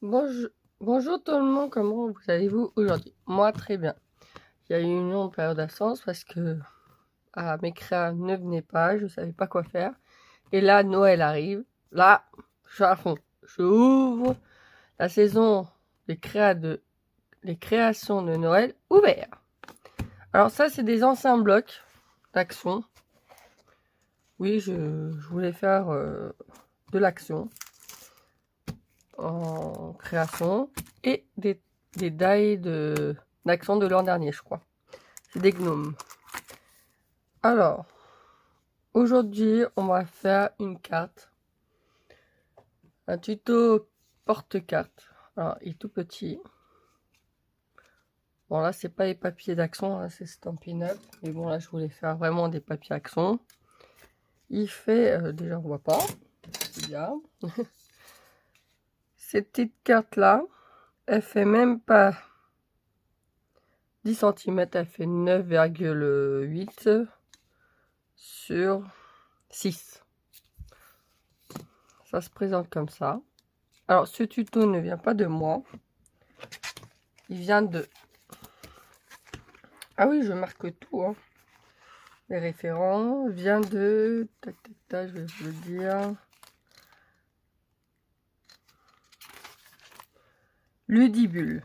Bonjour, bonjour tout le monde, comment vous allez-vous aujourd'hui? Moi très bien. Il y a eu une longue période d'absence parce que mes créas ne venaient pas, je savais pas quoi faire. Et là, Noël arrive. Là, je suis à fond. Je ouvre la saison les créations de Noël ouvert. Alors ça, c'est des anciens blocs d'action. Oui, je voulais faire de l'action en création et des die d'action de l'an dernier, je crois. C'est des gnomes. Alors, aujourd'hui, on va faire une carte. Un tuto porte-carte. Alors, il est tout petit. Bon, là, c'est pas les papiers d'action, hein, c'est Stampin' Up. Mais bon, là, je voulais faire vraiment des papiers action. Il fait... déjà, on voit pas. C'est bien. Cette petite carte-là, elle fait même pas 10 cm. Elle fait 9,8 sur 6. Ça se présente comme ça. Alors, ce tuto ne vient pas de moi. Il vient de... Ah oui, je marque tout. Hein. Les référents vient de... Tac, tac, tac, je vais vous le dire. Ludibule.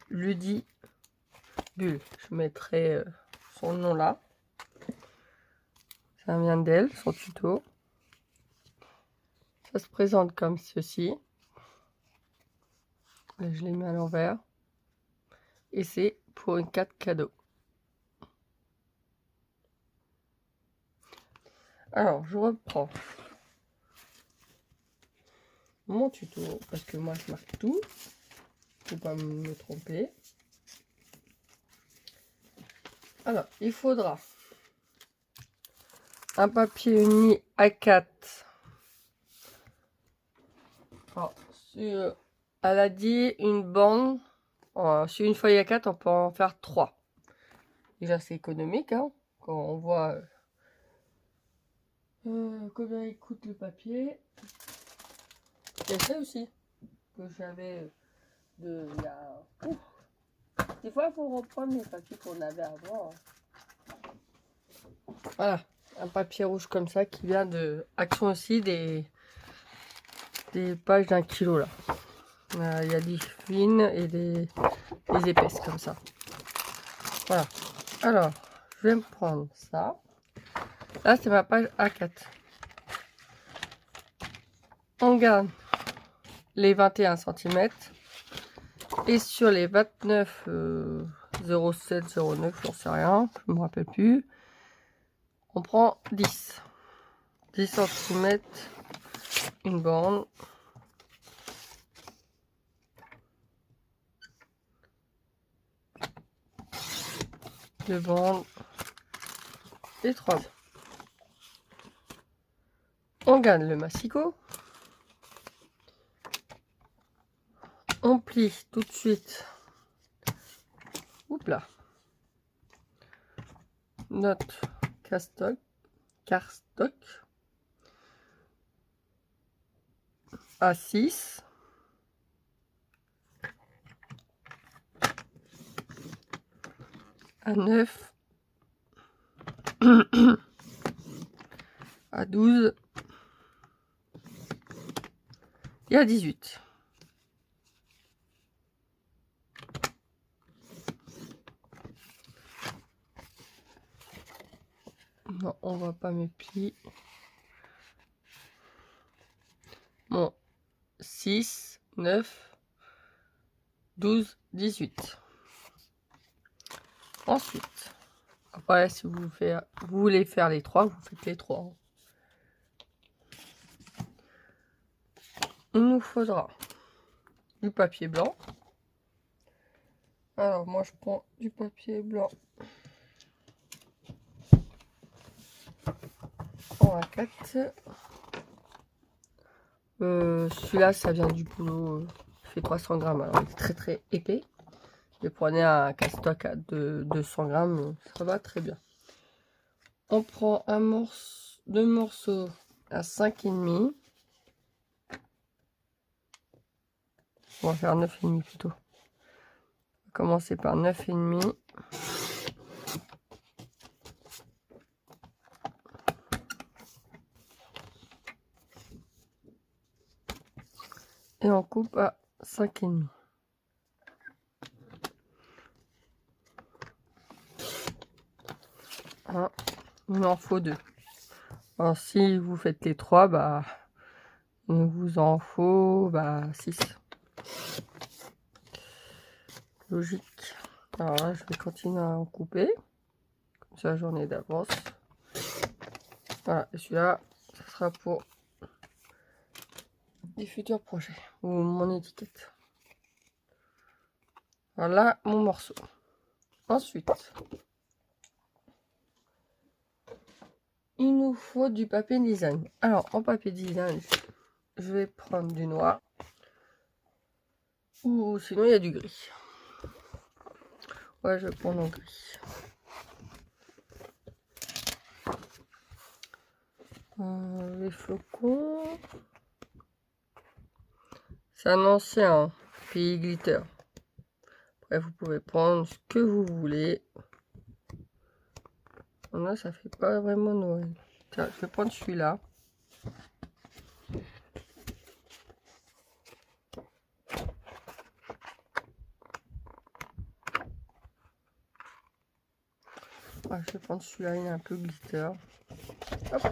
Ludibule. Je mettrai son nom là. Ça vient d'elle, son tuto. Ça se présente comme ceci. Là, je l'ai mis à l'envers. Et c'est pour une carte cadeau. Alors, je reprends mon tuto, parce que moi, je marque tout. Faut pas me tromper. Alors, il faudra un papier uni A4. Alors, elle a dit une bande. Sur une feuille A4, on peut en faire 3. Déjà, c'est économique, hein, quand on voit combien il coûte le papier. C'est ça aussi que j'avais de la... Ouf. Des fois, il faut reprendre les papiers qu'on avait avant. Voilà, un papier rouge comme ça qui vient de Action aussi, des pages d'1 kilo là. Il y a des fines et des épaisses comme ça. Voilà. Alors, je vais me prendre ça. Là, c'est ma page A4. On garde les 21 cm. Et sur les 29, 07, 09, j'en sais rien, je me rappelle plus. On prend 10. 10 cm, une bande. Deux bandes. Et 3 bandes. On garde le massicot. On plie tout de suite. Oups là. Notre cardstock à 6. À 9. À 12. Et à 18. Non, on voit pas mes plis. Bon, 6, 9, 12, 18. Ensuite, après, si vous voulez faire les 3, vous faites les 3. Il nous faudra du papier blanc. Alors, moi, je prends du papier blanc en A4. Celui-là, ça vient du boulot. Il fait 300 grammes. Alors, il est très très épais. Je prenais un cardstock de 200 grammes. Ça va très bien. On prend deux morceaux à 5,5. On va faire 9,5 plutôt. On va commencer par 9,5. Et on coupe à 5,5. Il en faut 2. Alors si vous faites les 3, bah il vous en faut 6. Logique. Alors là, je vais continuer à en couper. Comme ça, j'en ai d'avance. Voilà, et celui-là, ça sera pour des futurs projets ou mon étiquette. Voilà mon morceau. Ensuite, il nous faut du papier design. Alors, en papier design, je vais prendre du noir. Ou sinon, il y a du gris. Ouais, je vais prendre en gris. Les flocons. C'est un ancien pays glitter. Après, vous pouvez prendre ce que vous voulez. Là, ça fait pas vraiment Noël. Tiens, je vais prendre celui-là. Ah, je vais prendre celui-là, il est un peu glitter. Hop.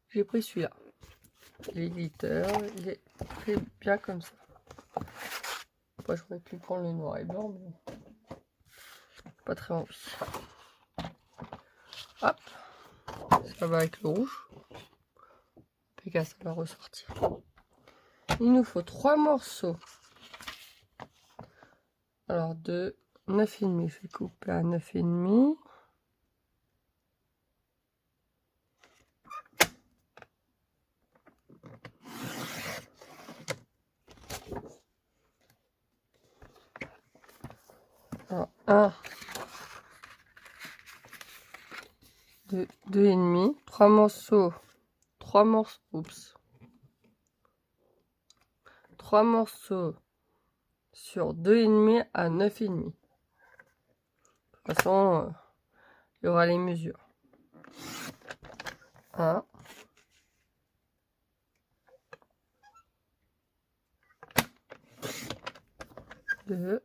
J'ai pris celui-là. Il est glitter, il est très bien comme ça. Après, j'aurais pu prendre le noir et blanc, mais pas très envie. Hop, ça va avec le rouge. Péga, ça va ressortir. Il nous faut 3 morceaux. Alors, de 9,5. Je vais couper à 9,5. Alors, 1, 2, 2,5. 3 morceaux. 3 morceaux. Oups. 3 morceaux sur 2,5 à 9,5. De toute façon, il y aura les mesures. 1, 2,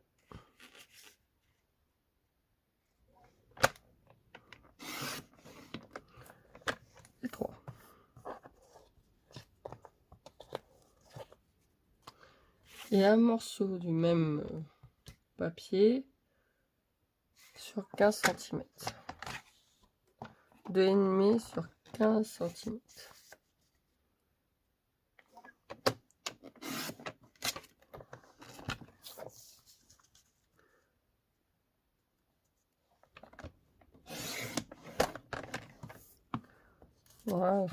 et 3. Et un morceau du même papier sur 15 cm. 2,5 sur 15 cm. Voilà.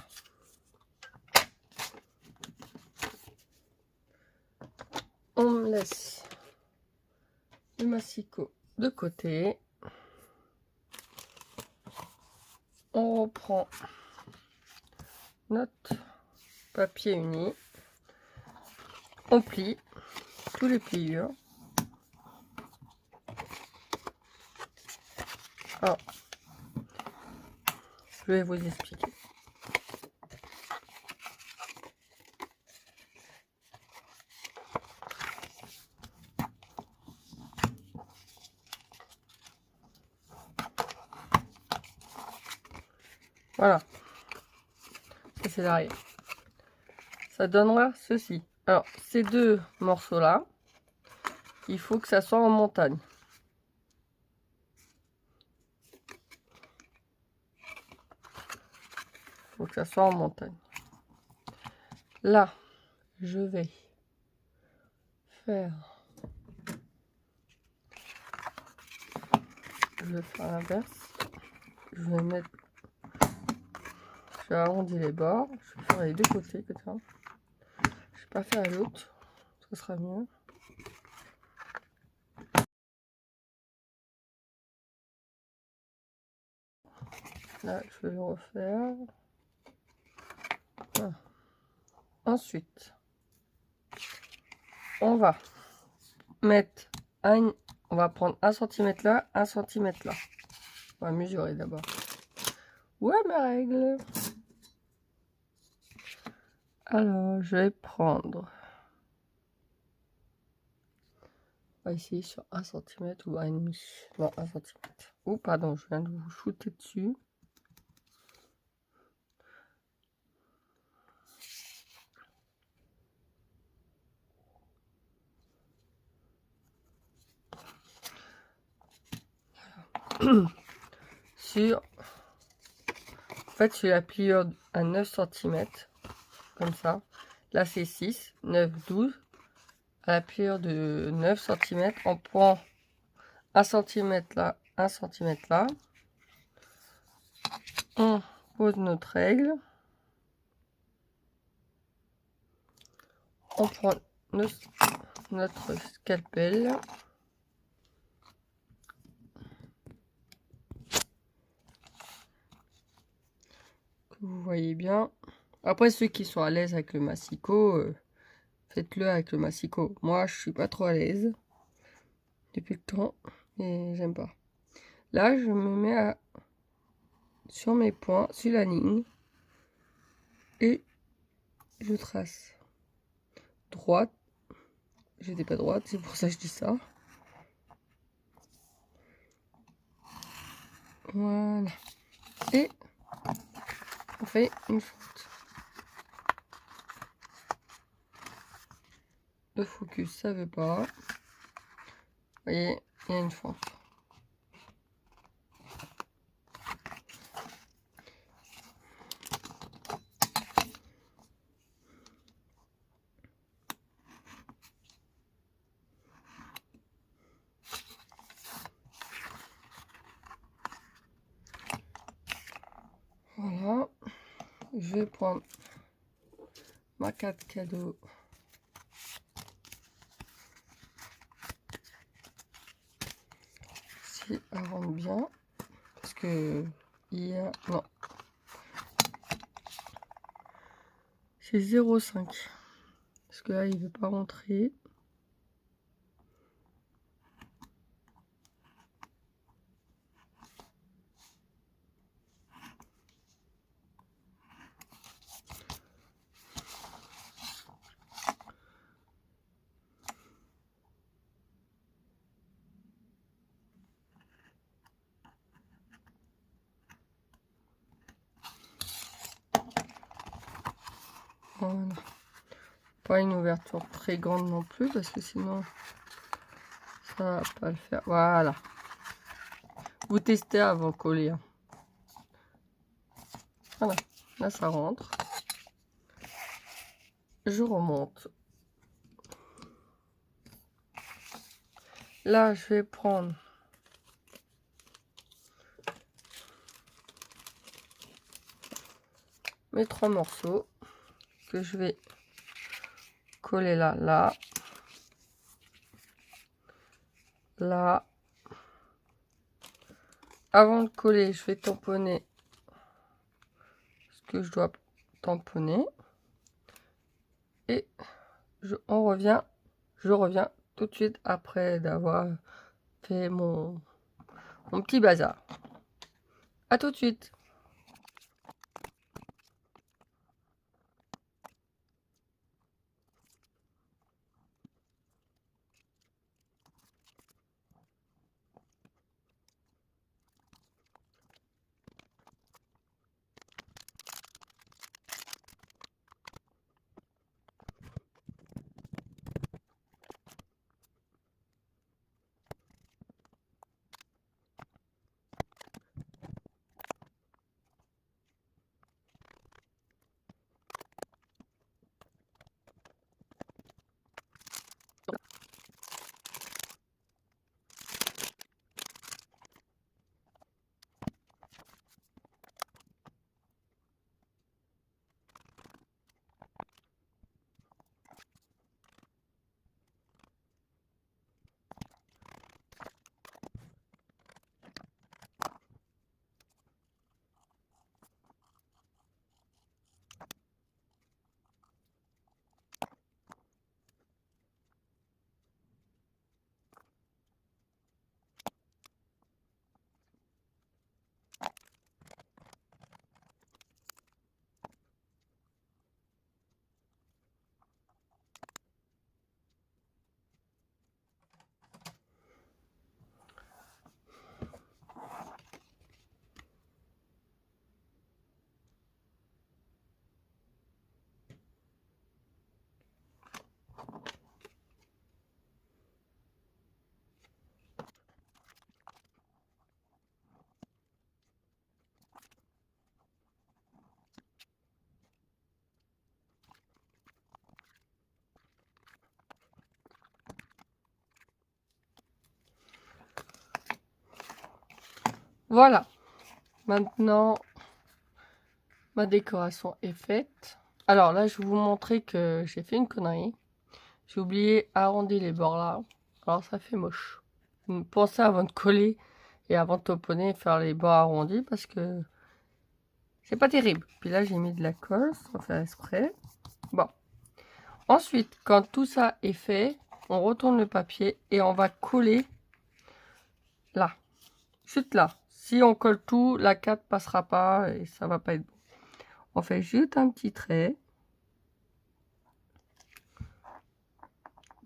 On me laisse le massicot de côté. On reprend notre papier uni. On plie tous les pliures. Alors, je vais vous expliquer. Voilà, ça c'est l'arrière. Ça donnera ceci. Alors, ces deux morceaux-là, il faut que ça soit en montagne. Il faut que ça soit en montagne. Là, je vais faire... Je vais faire l'inverse. Je vais mettre... Je vais arrondir les bords. Je vais faire les deux côtés comme ça. Je vais pas faire à l'autre. Ce sera mieux. Là, je vais le refaire. Voilà. Ensuite, on va mettre on va prendre 1 cm là, 1 cm là. On va mesurer d'abord. Ouais, mes règles. Alors, je vais prendre. On va essayer sur 1 cm ou 1,5. Non, 1 cm. Oh, pardon, je viens de vous shooter dessus. Sur. En fait, sur la pliure à 9 cm. Comme ça. Là, c'est 6, 9, 12. À la pliure de 9 cm, on prend 1 cm là, 1 cm là. On pose notre règle. On prend notre scalpel. Vous voyez bien. Après, ceux qui sont à l'aise avec le massicot, faites-le avec le massicot. Moi, je suis pas trop à l'aise depuis le temps et j'aime pas. Là, je me mets sur mes points, sur la ligne, et je trace droite. J'étais pas droite, c'est pour ça que je dis ça. Voilà. Et on fait une fente. Le focus, ça veut pas. Vous voyez, il y a une fente. Voilà. Je vais prendre ma carte cadeau. Si elle rentre bien. Parce que il y a... Non. C'est 0,5. Parce que là, il veut pas rentrer. Voilà. Pas une ouverture très grande non plus, parce que sinon, ça va pas le faire. Voilà. Vous testez avant de coller. Hein. Voilà. Là, ça rentre. Je remonte. Là, je vais prendre mes 3 morceaux que je vais coller là, là. Avant de coller, je vais tamponner ce que je dois tamponner. Et je reviens tout de suite après d'avoir fait mon petit bazar. À tout de suite. Voilà. Maintenant, ma décoration est faite. Alors là, je vais vous montrer que j'ai fait une connerie. J'ai oublié arrondir les bords là. Alors ça fait moche. Pensez avant de coller et avant de tamponner, faire les bords arrondis parce que c'est pas terrible. Puis là, j'ai mis de la colle sans faire exprès. Bon. Ensuite, quand tout ça est fait, on retourne le papier et on va coller là. Juste là. Si on colle tout, la 4 passera pas et ça va pas être bon. On fait juste un petit trait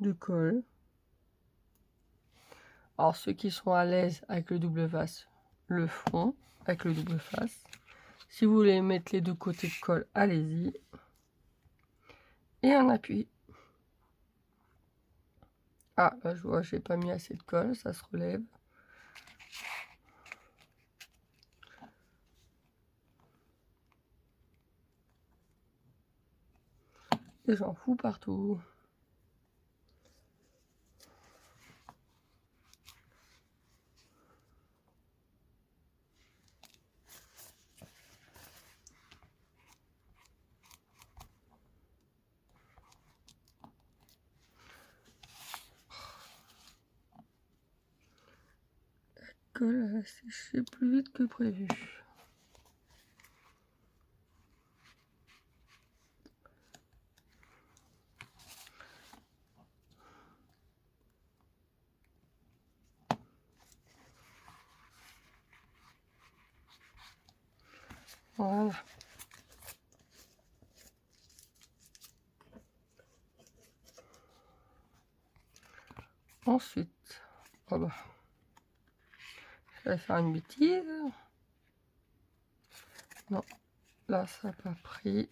de colle. Alors ceux qui sont à l'aise avec le double face le font avec le double face. Si vous voulez mettre les deux côtés de colle, allez-y. Et on appuie. Ah, là je vois, j'ai pas mis assez de colle, ça se relève. Et j'en fous partout. La colle a séché plus vite que prévu. Voilà. Ensuite, oh bah, je vais faire une bêtise. Non, là ça n'a pas pris.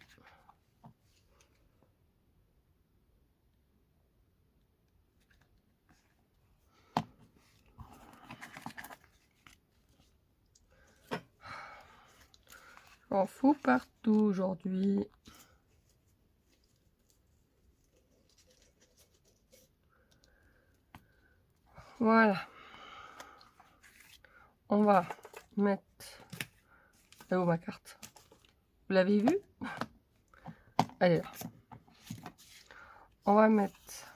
J'en fous partout aujourd'hui. Voilà. On va mettre... Elle est où ma carte? Vous l'avez vu? Elle est là. On va mettre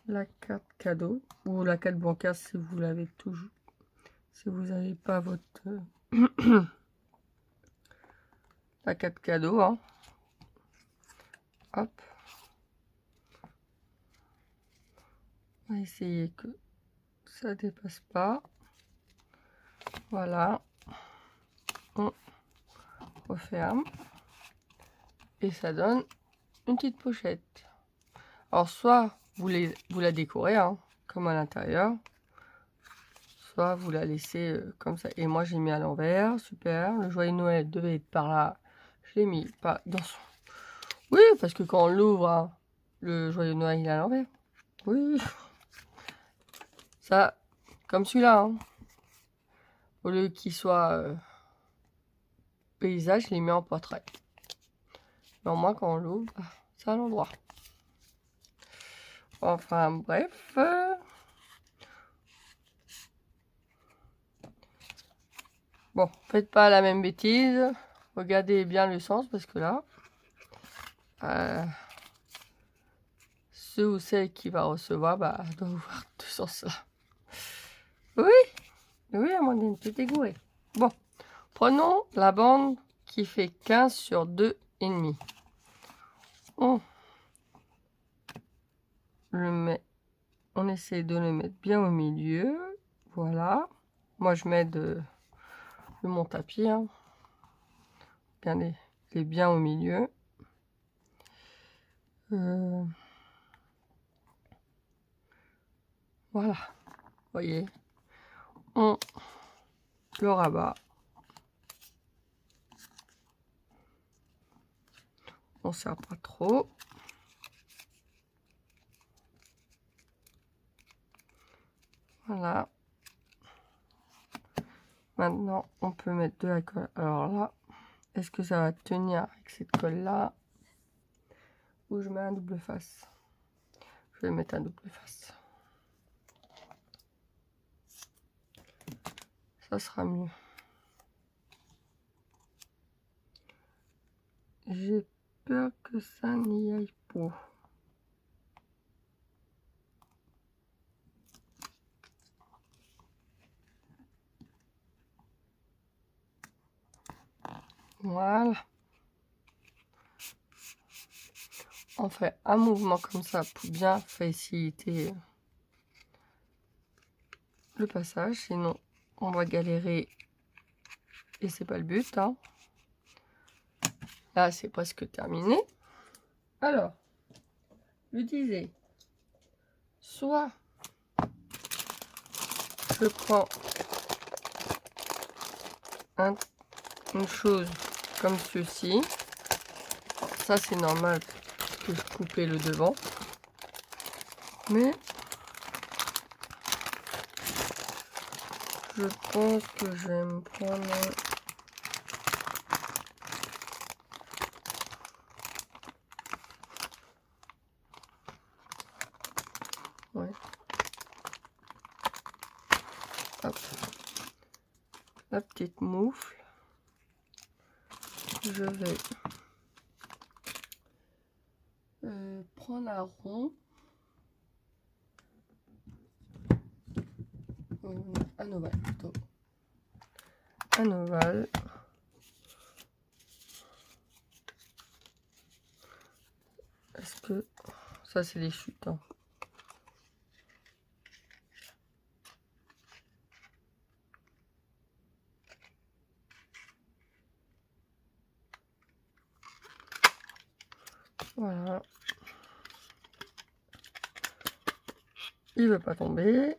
la carte cadeau ou la carte bancaire si vous l'avez toujours. Si vous n'avez pas votre... la carte cadeau, hein. Hop. On va essayer que ça dépasse pas. Voilà. On referme. Et ça donne une petite pochette. Alors, soit vous la décorez, hein, comme à l'intérieur. Soit vous la laissez comme ça. Et moi, j'ai mis à l'envers. Super. Le joyeux Noël devait être par là. Je l'ai mis pas dans son... Oui, parce que quand on l'ouvre, hein, le joyeux Noël, il est à l'envers. Oui. Ça, comme celui-là. Hein. Au lieu qu'il soit paysage, je l'ai mis en portrait. Mais au moins, quand on l'ouvre, c'est à l'endroit. Enfin, bref. Bon, faites pas la même bêtise. Regardez bien le sens parce que là, ceux ou celles qui va recevoir, bah, doivent voir ce sens-là. Oui, oui, Amandine, tu t'es gourée. Bon, prenons la bande qui fait 15 sur 2,5. On essaie de le mettre bien au milieu. Voilà. Moi, je mets de mon tapis. Hein. Bien les bien au milieu. Voilà. Vous voyez. On le rabat. On ne serre pas trop. Voilà. Maintenant, on peut mettre de la colle. Alors là, est-ce que ça va tenir avec cette colle-là? Ou je mets un double face? Je vais mettre un double face. ça sera mieux. J'ai peur que ça n'y aille pas. Voilà. On fait un mouvement comme ça pour bien faciliter le passage, sinon on va galérer et c'est pas le but, hein. Là c'est presque terminé. Alors, je disais, soit je prends une chose comme ceci, ça c'est normal que je coupais le devant, mais je pense que je vais me prendre ouais. Hop. La petite moufle, je vais prendre un rond, un ovale plutôt, un ovale, est-ce que ça c'est les chutes, hein. Voilà, il veut pas tomber.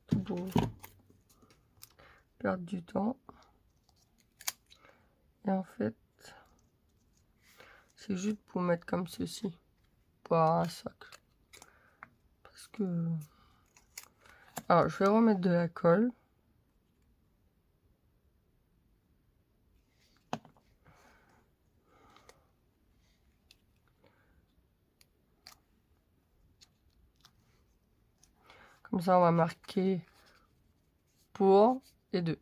Tout beau. Perdre du temps. Et en fait, c'est juste pour mettre comme ceci. Pas un sac. Parce que... Alors, je vais remettre de la colle. Comme ça, on va marquer pour et deux.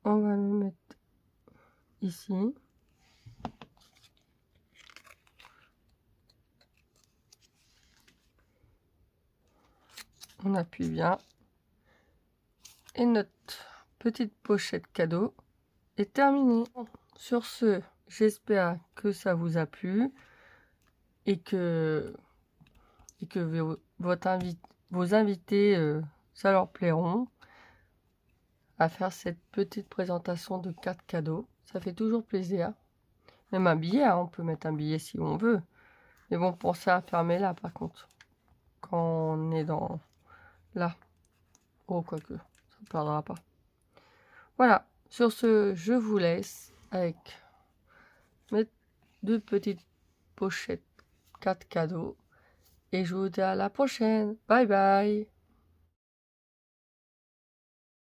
On va le mettre ici. On appuie bien. Et notre petite pochette cadeau est terminée. Sur ce, j'espère que ça vous a plu et que vos invités, ça leur plairont à faire cette petite présentation de 4 cadeaux. Ça fait toujours plaisir. Même un billet, hein, on peut mettre un billet si on veut. Mais bon, pensez à fermer là par contre. Quand on est dans là. Oh, quoique, ça ne perdra pas. Voilà. Sur ce, je vous laisse avec mes 2 petites pochettes 4 cadeaux. Et je vous dis à la prochaine. Bye bye.